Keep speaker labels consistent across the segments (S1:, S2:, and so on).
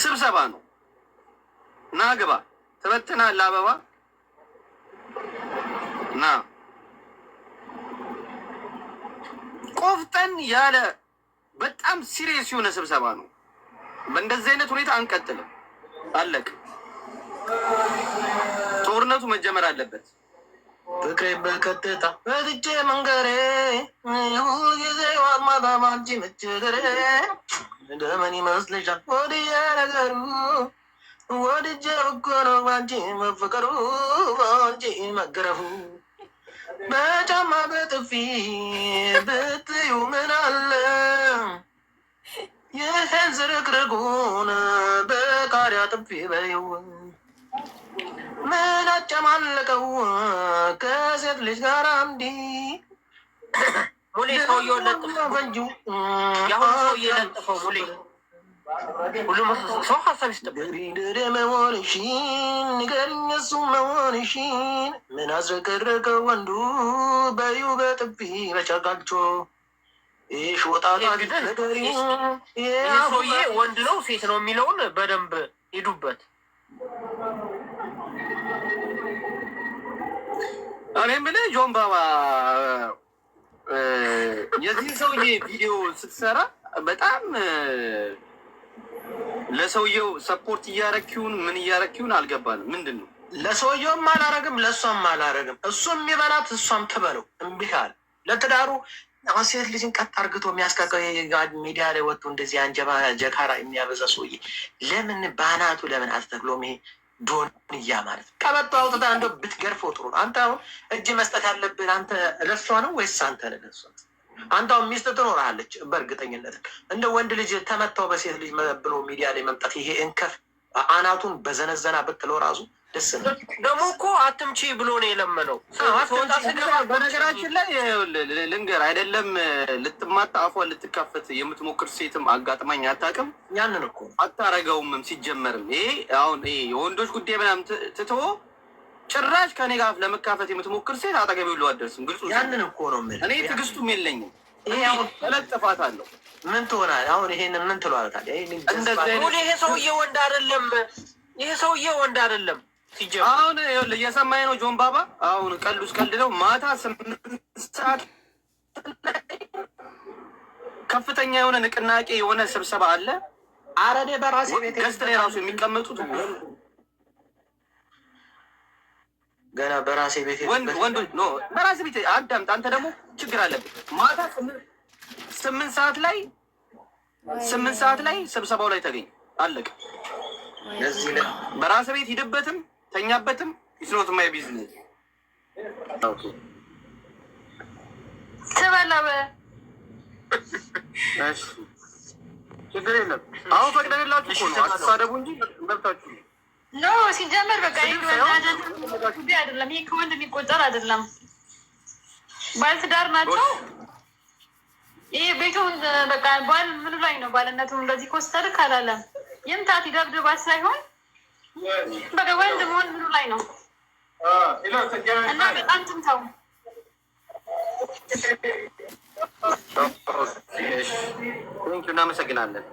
S1: ስብሰባ ነው። ና ግባ ትበትናለህ አበባ ና ቆፍጠን ያለ በጣም ሲሪየስ የሆነ ስብሰባ ነው። በእንደዚህ አይነት ሁኔታ አንቀጥልም። አለቅ ጦርነቱ መጀመር አለበት።
S2: ፍቅሬ በቀጥታ በትቼ መንገሬ ሁልጊዜ ዋማታ ባንቺ መቸገሬ እንደምን ይመስልሻል ወዲያ ነገሩ ወድጄ እኮ ነው ባንቺ መፈቀሩ ባንቺ መገረፉ በጫማ በጥፊ ብትዩ ምን አለ ይህን ዝርክርኩን በቃሪያ ጥፊ በይው ምን አጨማለቀው ከሴት ልጅ ጋር እንዲ
S3: ሙሌ ሰውዬው ለጥፈው ያሁን ሰውዬ ለጥፈው ሙሌ ሁሉም ሰው ሀሳብ ይስጠብቅ።
S2: መሆንሽን ንገሪኝ እሱ መሆንሽን ምን አዝረከረከ ወንዱ በዩ በጥፊ በጨርቃልቾ ይሽ ወጣታ ነገሪ
S3: ሰውዬ ወንድ ነው ሴት ነው የሚለውን በደንብ ሂዱበት።
S1: እኔ የምልህ ጆን ባባ የዚህ ሰውዬ ቪዲዮ ስትሰራ በጣም ለሰውየው ሰፖርት እያረኪውን ምን እያረኪውን አልገባንም። ምንድን ነው?
S2: ለሰውየውም አላረግም ለእሷም አላረግም። እሱም የሚበላት እሷም ትበለው እምቢ ካለ ለትዳሩ አሁን ሴት ልጅን ቀጥ አርግቶ የሚያስቀቀው ሚዲያ ላይ ወጥቶ እንደዚህ አንጀባ ጀካራ የሚያበዛ ሰውዬ ለምን ባናቱ ለምን አልተክሎም? ይሄ ዶንያ ማለት ቀበቶ አውጥታ እንደ ብትገርፈው ጥሩ ነው። አንተ አሁን እጅ መስጠት ያለብን አንተ ለሷ ነው ወይስ አንተ ለሷ? አንተ አሁን ሚስት ትኖርሃለች በእርግጠኝነት እንደ ወንድ ልጅ ተመታው በሴት ልጅ ብሎ ሚዲያ ላይ መምጣት ይሄ እንከፍ አናቱን በዘነዘና ብትለው ራሱ ደስ ነው።
S3: ደግሞ እኮ አትምቺ ብሎ ነው የለመነው።
S1: በነገራችን ላይ ልንገር አይደለም ልትማታ አፏን ልትካፈት የምትሞክር ሴትም አጋጥማኝ አታውቅም።
S2: ያንን እኮ
S1: አታረገውምም። ሲጀመርም ይሄ አሁን ይሄ የወንዶች ጉዳይ ምናምን ትተው ጭራሽ ከኔ ጋር ለመካፈት የምትሞክር ሴት አጠገቤ ሁሉ አደርስም። ግልጹ
S2: ያንን እኮ ነው የምልህ።
S1: እኔ ትዕግስቱም የለኝም። ይሄ አሁን ተለጥፋት አለው
S2: ምን ትሆናለህ? አሁን ይሄንን ምን ትለዋለህ ታዲያ?
S3: ይሄ ሰውዬ ወንድ አይደለም። ይሄ ሰውዬ ወንድ አይደለም።
S1: አሁን እየሰማኝ ነው ጆን ባባ። አሁን ቀልዱስ ቀልድ ነው። ማታ 8 ሰዓት ከፍተኛ የሆነ ንቅናቄ የሆነ ስብሰባ አለ።
S2: አረዴ በራሴ ቤት
S1: ገዝት ላይ ራሱ የሚቀመጡት
S2: ገና በራሴ ቤት
S1: ወንዶች ነው። በራሴ ቤት አዳምጥ። አንተ ደግሞ ችግር አለብህ። ማታ 8 ሰዓት ላይ ስብሰባው ላይ ተገኝ። አለቀ። በራሴ ቤት ሂድበትም ተኛበትም ኢስኖት ማይ ቢዝነስ ኦኬ
S4: ተባላበ
S1: እሺ ችግር የለም። አሁን ፈቅደንላችሁ እኮ ነው አትሳደቡ እንጂ መብታችሁ
S4: ነው። ሲጀመር በቃ ይሄ አይደለም። ይሄ ከወንድ የሚቆጠር አይደለም። ባለትዳር ናቸው። ይሄ ቤቱን በቃ ባል ምኑ ላይ ነው ባልነቱ እንደዚህ ኮስተር ካላለም የምታት ይደብድባት ሳይሆን በቃ ወንድ መሆን ምኑ ላይ ነው እና በጣም ትምታው።
S1: እናመሰግናለን።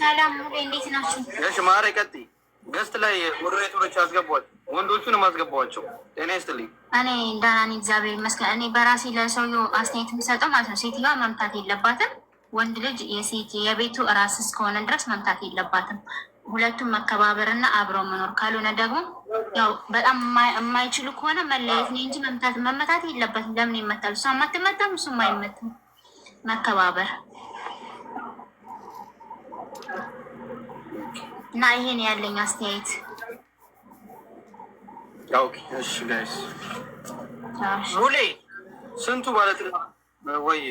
S4: ሰላም እንዴት ናችሁ?
S1: እሺ ማሬ ቀጥይ። ገስት ላይ ሞዴሬተሮች አስገቧቸው፣ ወንዶቹንም አስገቧቸው። ጤና ይስጥልኝ።
S5: እኔ ደህና ነኝ እግዚአብሔር ይመስገን። እኔ በራሴ ለሰውየው አስተያየት የምሰጠው ማለት ነው ሴትዮዋ መምታት የለባትም። ወንድ ልጅ የሴት የቤቱ ራስ እስከሆነ ድረስ መምታት የለባትም። ሁለቱም መከባበርና አብረው መኖር፣ ካልሆነ ደግሞ ያው በጣም የማይችሉ ከሆነ መለየት ነው እንጂ መመታት የለበትም። ለምን ይመታሉ? እሷ አትመታም፣ እሱም አይመታም። መከባበር እና ይሄን ያለኝ አስተያየት።
S1: ኦኬ እሺ ጋይስ
S3: ሙሌ
S1: ስንቱ ባለትዳር ወይ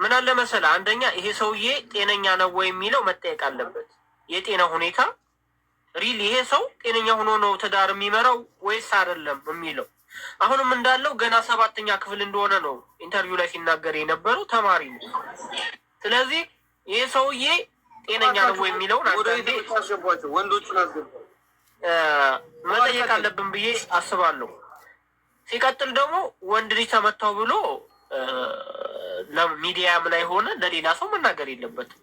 S3: ምን አለ መሰለህ፣ አንደኛ ይሄ ሰውዬ ጤነኛ ነው ወይ የሚለው መጠየቅ አለበት። የጤና ሁኔታ ሪል ይሄ ሰው ጤነኛ ሆኖ ነው ትዳር የሚመራው ወይስ አይደለም የሚለው። አሁንም እንዳለው ገና 7ኛ ክፍል እንደሆነ ነው ኢንተርቪው ላይ ሲናገር የነበረው፣ ተማሪ ነው። ስለዚህ ይሄ ሰውዬ ጤነኛ ነው ወይ የሚለውን አንዳንዴ
S1: ወንዶቹን አስገቧቸው
S3: መጠየቅ አለብን ብዬ አስባለሁ። ሲቀጥል ደግሞ ወንድ ልጅ ተመታው ብሎ ለሚዲያ ምን አይሆነ ለሌላ ሰው መናገር የለበትም።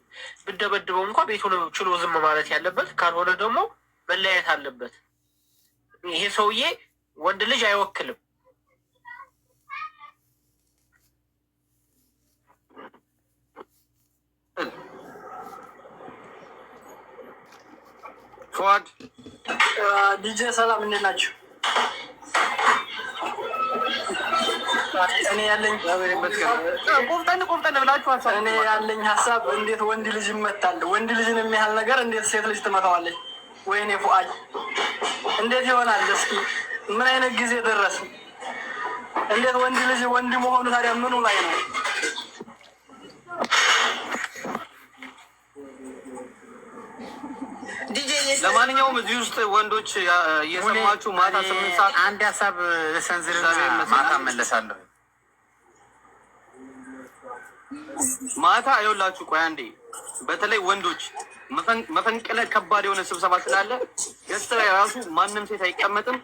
S3: ብደበድበው እንኳ ቤቱን ችሎ ዝም ማለት ያለበት፣ ካልሆነ ደግሞ መለያየት አለበት። ይሄ ሰውዬ ወንድ ልጅ አይወክልም።
S1: ፏድ
S6: ዲጄ ሰላም፣ እንዴት ናቸው? እኔ ያለኝ
S1: ቆፍጠን ብላችሁ
S6: እኔ ያለኝ ሀሳብ እንዴት ወንድ ልጅ ይመታል? ወንድ ልጅን የሚያህል ነገር እንዴት ሴት ልጅ ትመታዋለች? ወይኔ ፉአድ እንዴት ይሆናል? እስኪ ምን አይነት ጊዜ ደረስ? እንዴት ወንድ ልጅ ወንድ መሆኑ ታዲያ ምኑ ላይ ነው?
S1: ለማንኛውም እዚህ ውስጥ ወንዶች እየሰማችሁ ማታ 8 ሰዓት
S7: አንድ ሀሳብ ሰንዝርና ማታ መለሳለሁ።
S1: ማታ አይውላችሁ። ቆይ አንዴ፣ በተለይ ወንዶች መፈንቅለ ከባድ የሆነ ስብሰባ ስላለ ገስት ላይ ራሱ ማንም ሴት አይቀመጥም።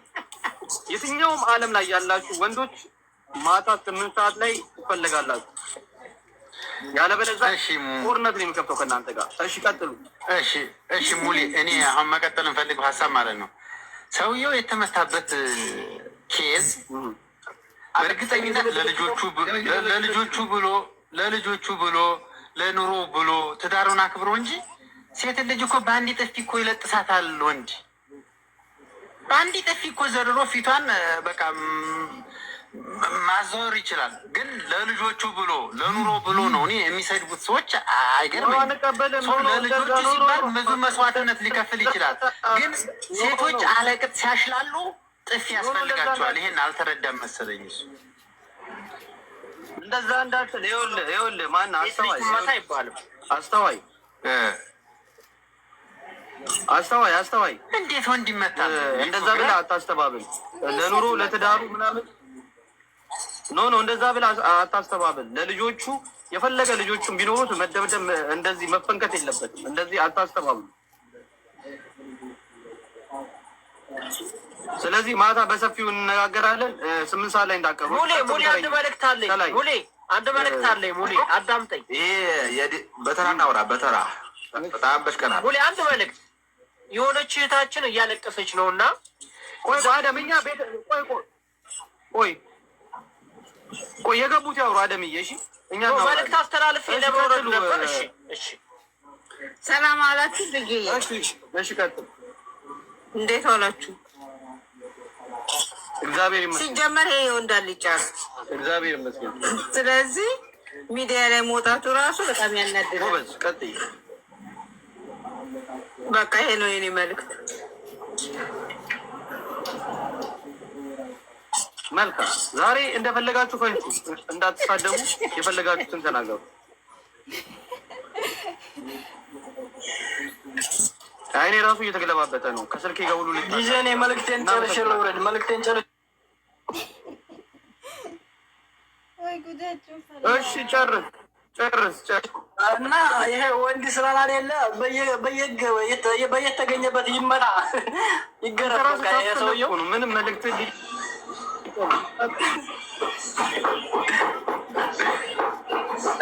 S1: የትኛውም ዓለም ላይ ያላችሁ ወንዶች ማታ 8 ሰዓት ላይ ትፈልጋላችሁ። ያለበለዚያ ጦርነት ነው የሚከፍተው ከእናንተ ጋር። እሺ ቀጥሉ።
S7: እሺ ሙሌ፣ እኔ አሁን መቀጠል እንፈልገው ሀሳብ ማለት ነው። ሰውየው የተመታበት ኬዝ በእርግጠኝነት ለልጆቹ ብሎ ለኑሮ ብሎ ትዳሩን አክብሮ እንጂ ሴት ልጅ እኮ በአንድ ጥፊ እኮ ይለጥሳታል። ወንድ በአንድ ጥፊ እኮ ዘርሮ ፊቷን በቃ ማዛወር ይችላል። ግን ለልጆቹ ብሎ ለኑሮ ብሎ ነው እኔ የሚሰድቡት ሰዎች አይገርምም። ለልጆቹ ሲባል ብዙ መስዋዕትነት ሊከፍል ይችላል። ግን ሴቶች አለቅጥ ሲያሽላሉ ጥፊ ያስፈልጋቸዋል። ይሄን አልተረዳም መሰለኝ እሱ።
S1: እንደዛ እንዳትል። ይኸውልህ ማን አስተዋይ
S7: እንዴት ወንድ ይመታል?
S1: እንደዛ ብለህ አታስተባብል። ለኑሮ ለትዳሩ ምናምን ኖ እንደዛ ብለህ አታስተባብል። ለልጆቹ የፈለገ ልጆቹን ቢኖሩት መደብደብ እንደዚህ መፈንከት የለበትም። እንደዚህ አታስተባብል። ስለዚህ ማታ በሰፊው እንነጋገራለን። 8 ሰዓት ላይ እንዳቀሩ
S3: ሙሌ አንድ መልእክት አለኝ። ሙሌ አዳምጠኝ።
S7: በተራ እናውራ። በተራ በጣም በሽቀናል።
S3: ሙሌ አንድ መልእክት። የሆነች እህታችን እያለቀሰች ነው እና
S1: ቆይ አደምኛ ቤት ቆይ የገቡት ያውሩ አደምዬ። እሺ እኛ
S3: መልእክት አስተላልፌ ለመውረድ ነበር። እሺ
S8: ሰላም አላችሁ ልጅ?
S1: እሺ ቀጥል።
S8: እንዴት ዋላችሁ?
S1: እግዚአብሔር ይመስገን።
S8: ሲጀመር ይሄ ይወንዳል ይጫል።
S1: እግዚአብሔር ይመስገን።
S8: ስለዚህ ሚዲያ ላይ መውጣቱ ራሱ በጣም ያናድዳል።
S1: ጎበዝ ቀጥይ።
S8: በቃ ይሄ ነው የኔ መልዕክት።
S1: መልካም። ዛሬ እንደፈለጋችሁ ፈንጩ፣ እንዳትሳደቡ፣ የፈለጋችሁትን ተናገሩ። አይኔ ራሱ እየተገለባበጠ ነው። ከስልኬ ጋር ሁሉ
S6: ጊዜ እኔ መልዕክቴን ጨርሼ ልውረድ። መልዕክቴን ጨርሼ
S1: እሺ ጨርስ
S6: እና ይሄ ወንድ ስላላሌለ በየተገኘበት ይመራ ይገረፍ። ሰውየው
S1: ምንም መልዕክት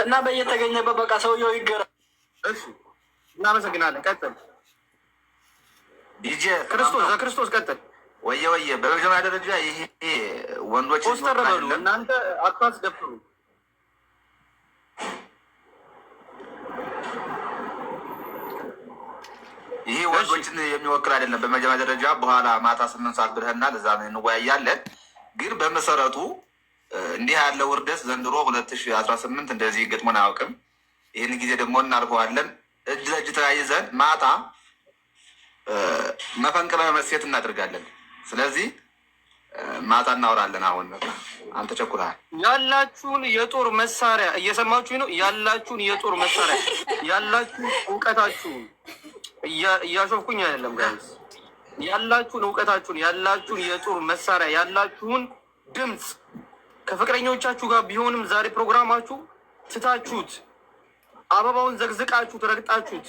S6: እና በየተገኘበት በቃ ሰውየው ይገረፍ።
S1: እሺ እናመሰግናለን። ቀጥል
S7: ዲጄ
S1: ክርስቶስ ቀጥል።
S7: ወየ በመጀመሪያ ደረጃ ይሄ ወንዶች
S1: ፖስተር በሉ እናንተ አታስደፍሩ።
S7: ይሄ ወንዶችን የሚወክል አይደለም። በመጀመሪያ ደረጃ በኋላ ማታ 8 ሰዓት ብለህናል፣ እዛ እንወያያለን። ግን በመሰረቱ እንዲህ ያለ ውርደት ዘንድሮ 2018 እንደዚህ ገጥሞን አያውቅም። ይህን ጊዜ ደግሞ እናልፈዋለን። እጅ ለእጅ ተያይዘን ማታ መፈንቅለ መሴት እናደርጋለን። ስለዚህ ማታ እናወራለን። አሁን አንተ ቸኩለሃል።
S1: ያላችሁን የጦር መሳሪያ እየሰማችሁ ነው። ያላችሁን የጦር መሳሪያ ያላችሁን እውቀታችሁን እያሾፍኩኝ አይደለም ጋይስ። ያላችሁን እውቀታችሁን ያላችሁን የጦር መሳሪያ ያላችሁን ድምፅ ከፍቅረኞቻችሁ ጋር ቢሆንም ዛሬ ፕሮግራማችሁ ትታችሁት አበባውን ዘግዝቃችሁት ረግጣችሁት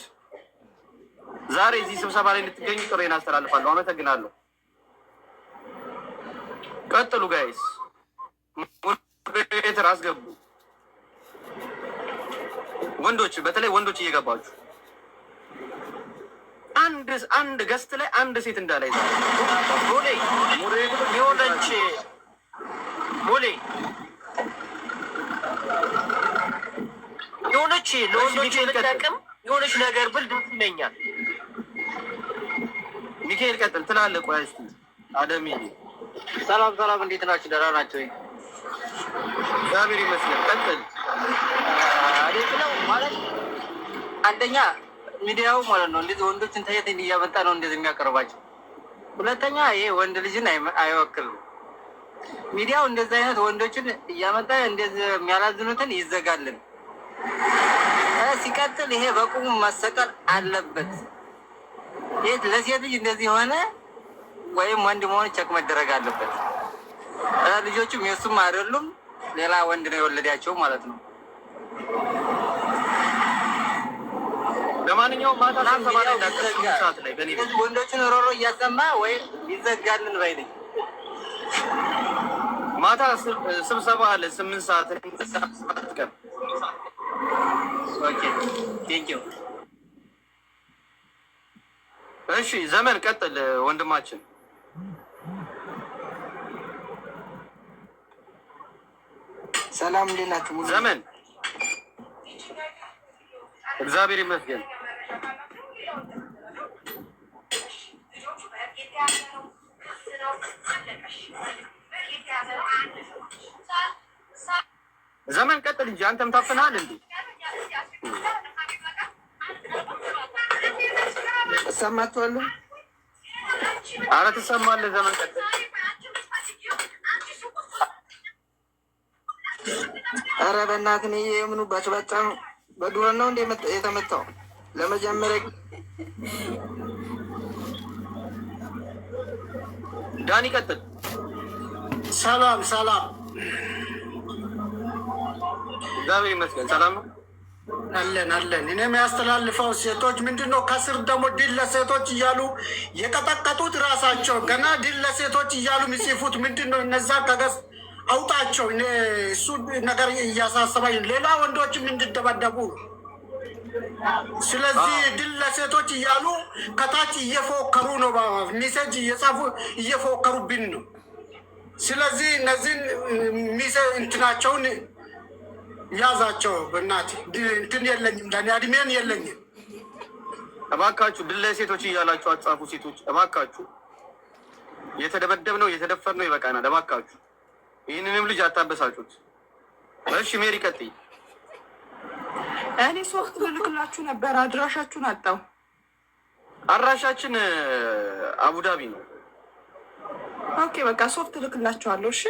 S1: ዛሬ እዚህ ስብሰባ ላይ እንድትገኙ ጥሬን አስተላልፋለሁ። አመሰግናለሁ። ቀጥሉ ጋይስ። ሞዴሬተር አስገቡ። ወንዶች በተለይ ወንዶች እየገባችሁ አንድ ገስት ላይ አንድ ሴት እንዳለ ይዛ
S3: ሞሌ የሆነች ሞሌ የሆነች ለወንዶች የምጠቅም የሆነች ነገር ብል ደስ ይለኛል።
S1: ሚካኤል ቀጥል ትላለህ። ቆይ እስኪ አደም
S9: ሰላም ሰላም፣ እንዴት ናችሁ? ደህና ናቸው?
S1: እግዚአብሔር ይመስገን። ቀጥል።
S9: አዴት ነው ማለት አንደኛ ሚዲያው ማለት ነው እንደዚህ ወንዶችን ተየት እያመጣ ነው እንደዚህ የሚያቀርባቸው። ሁለተኛ ይሄ ወንድ ልጅን አይወክልም ሚዲያው። እንደዚህ አይነት ወንዶችን እያመጣ እንደዚህ የሚያላዝኑትን ይዘጋልን። ሲቀጥል ይሄ በቁሙ መሰቀል አለበት። ይሄ ለሴት ልጅ እንደዚህ ሆነ ወይም ወንድ መሆን ቸክ መደረግ አለበት። ልጆቹም የሱም አይደሉም ሌላ ወንድ ነው የወለዳቸው ማለት ነው።
S1: ለማንኛውም ማታ ሰዓት ላይ
S9: ወንዶችን ሮሮ እያሰማ ወይም ይዘጋልን ባይ ነኝ።
S1: ማታ ስብሰባ አለ 8 ሰዓት ቀን።
S9: ኦኬ ቴንኪው።
S1: እሺ ዘመን ቀጥል ወንድማችን።
S10: ሰላም እንዴት ናችሁ?
S1: ዘመን እግዚአብሔር ይመስገን። ዘመን ቀጥል እንጂ አንተም ታፍናል እንዴ?
S10: እሰማችኋለሁ።
S1: ኧረ ትሰማለህ። ዘመን ቀጥል።
S10: ኧረ በእናትህ የምኑ ባጭባጫ ነው። በዱር ነው እንደ የተመታው ለመጀመሪያ
S1: ዳኒ ቀጥል።
S11: ሰላም ሰላም፣
S1: እግዚአብሔር ይመስገን ሰላም ነው
S11: አለን አለን። እኔ የሚያስተላልፈው ሴቶች ምንድን ነው ከስር ደግሞ ድል ለሴቶች እያሉ የቀጠቀጡት ራሳቸው ገና ድል ለሴቶች እያሉ የሚጽፉት ምንድን ነው? እነዛ ከገስ አውጣቸው። እሱ ነገር እያሳሰባኝ ሌላ ወንዶችም እንዲደበደቡ። ስለዚህ ድል ለሴቶች እያሉ ከታች እየፎከሩ ነው፣ ሜሴጅ እየጻፉ እየፎከሩብን ነው። ስለዚህ እነዚህን እንትናቸውን ያዛቸው። በእናትህ እንትን የለኝም ለእኔ እድሜን የለኝም።
S1: እባካችሁ ድል ለሴቶች እያላችሁ አጻፉ። ሴቶች እባካችሁ እየተደበደብ ነው እየተደፈር ነው፣ ይበቃናል። እባካችሁ ይህንንም ልጅ አታበሳጩት። እሺ ሜሪ ቀጥይ።
S8: እኔ ሶፍት ልልክላችሁ ነበር፣ አድራሻችሁን አጣው።
S1: አድራሻችን አቡዳቢ ነው።
S8: ኦኬ በቃ ሶፍት ልክላችኋለሁ። እሺ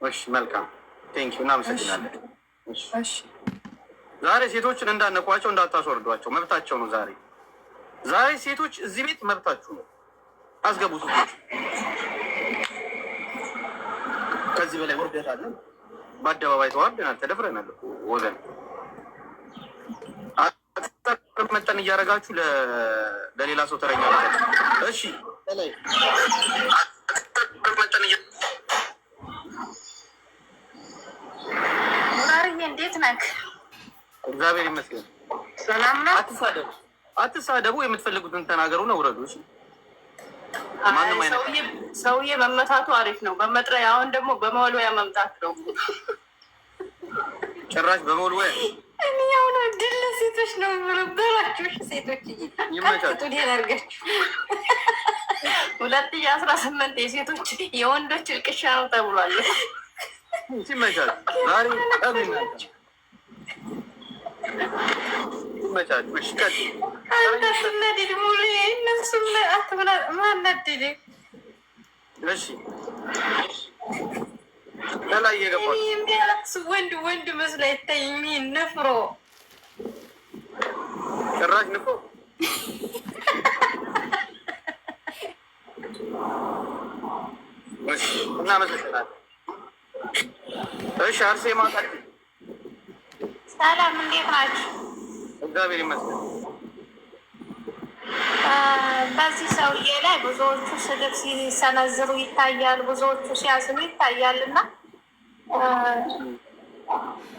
S1: እሺ መልካም ቴንኪው፣ እናመሰግናለን።
S8: እሺ
S1: ዛሬ ሴቶችን እንዳነቋቸው እንዳታስወርዷቸው፣ መብታቸው ነው። ዛሬ ሴቶች እዚህ ቤት መብታችሁ ነው። አስገቡ ሴቶች። ከዚህ በላይ ውርደት አለ? በአደባባይ ተዋርደናል፣ ተደፍረናል ወገን። መጠን እያደረጋችሁ ለሌላ ሰው ተረኛ። እሺ
S5: ሙራርዬ እንዴት ነህ?
S1: እግዚአብሔር ይመስገን
S5: ሰላም ነው።
S1: አትሳደቡ፣ የምትፈልጉትን ተናገሩ ነው። ውረዱ። እሺ
S8: ሰውዬ መመታቱ አሪፍ ነው፣ በመጥሪያ አሁን ደግሞ በመወልወያ መምጣት ነው።
S1: ጭራሽ በመወልወያ
S5: እኔ አሁን ድል ለሴቶች ነው የምበላችሁ። ሴቶች ቀጥጡን ያደርጋችሁ 2018 የሴቶች የወንዶች እልቅሻ ነው ተብሏል።
S1: ሲመቻል ዛሬ ቀብናቸው ሲመቻል ሽቀት
S5: አንተ ስነድድ ሙሉ እነሱም አትብላ ማናድድ።
S1: እሺ ከላይ የገባ
S5: የሚያለቅስ ወንድ መስሎ አይታይም። ነፍሮ
S1: ጭራሽ ንፎ እናመሰግናለን። እሺ አርሴማ ቀጥል።
S5: ሰላም እንዴት ናችሁ?
S1: እግዚአብሔር ይመስገን።
S5: በዚህ ሰውዬ ላይ ብዙዎቹ ስድብ ሲሰነዝሩ ይታያል፣ ብዙዎቹ ሲያዝኑ ይታያል። እና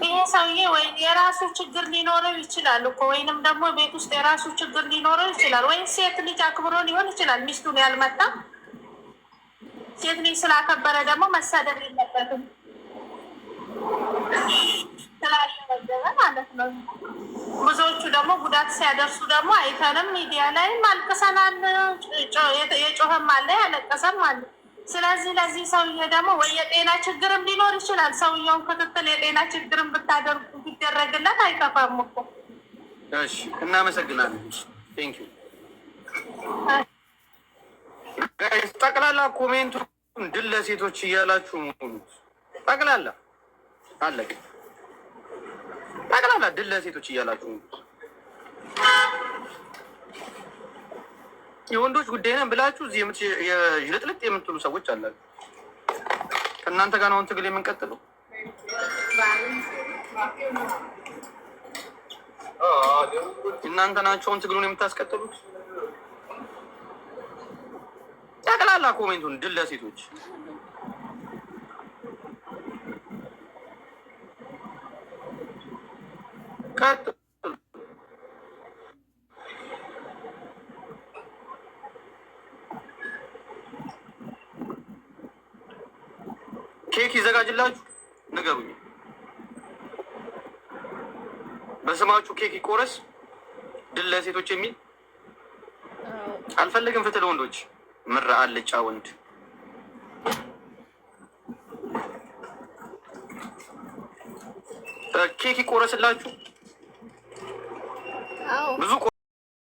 S4: ይሄ ሰውዬ ወይ የራሱ ችግር ሊኖረው ይችላል እኮ ወይንም ደግሞ ቤት ውስጥ የራሱ ችግር ሊኖረው ይችላል። ወይም ሴት ልጅ አክብሮ ሊሆን ይችላል ሚስቱን ያልመጣ። ሴት ልጅ ስላከበረ ደግሞ መሳደብ የለበትም ስላልተመደበ ማለት ነው። ብዙዎቹ ደግሞ ጉዳት ሲያደርሱ ደግሞ አይተንም ሚዲያ ላይም አልቅሰናል። የጮኸም አለ ያለቀሰም አለ። ስለዚህ ለዚህ ሰውዬ ደግሞ ወይ የጤና ችግርም ሊኖር ይችላል። ሰውየውን ክትትል የጤና ችግርም ብታደርጉ ቢደረግለት አይከፋም እኮ።
S1: እሺ እናመሰግናለን። ቴንክ ዩ ጋይስ። ጠቅላላ ኮሜንቱ ድል ለሴቶች እያላችሁ ጠቅላላ አለቀ። ጠቅላላ ድል ለሴቶች እያላችሁ የወንዶች ጉዳይ ነን ብላችሁ እዚህ የዥልጥልጥ የምትሉ ሰዎች አላችሁ። ከእናንተ ጋር ነው አሁን ትግል የምንቀጥለው። እናንተ ናችሁ አሁን ትግሉን የምታስቀጥሉት። ጠቅላላ ኮሜንቱን ድል ለሴቶች ቀጥ ኬክ ይዘጋጅላችሁ ንገሩኝ። በስማችሁ ኬክ ይቆረስ ድል ለሴቶች የሚል አልፈልግም። ፍትህ ለወንዶች ምራ አልጫ ወንድ ኬክ ይቆረስላችሁ ብዙ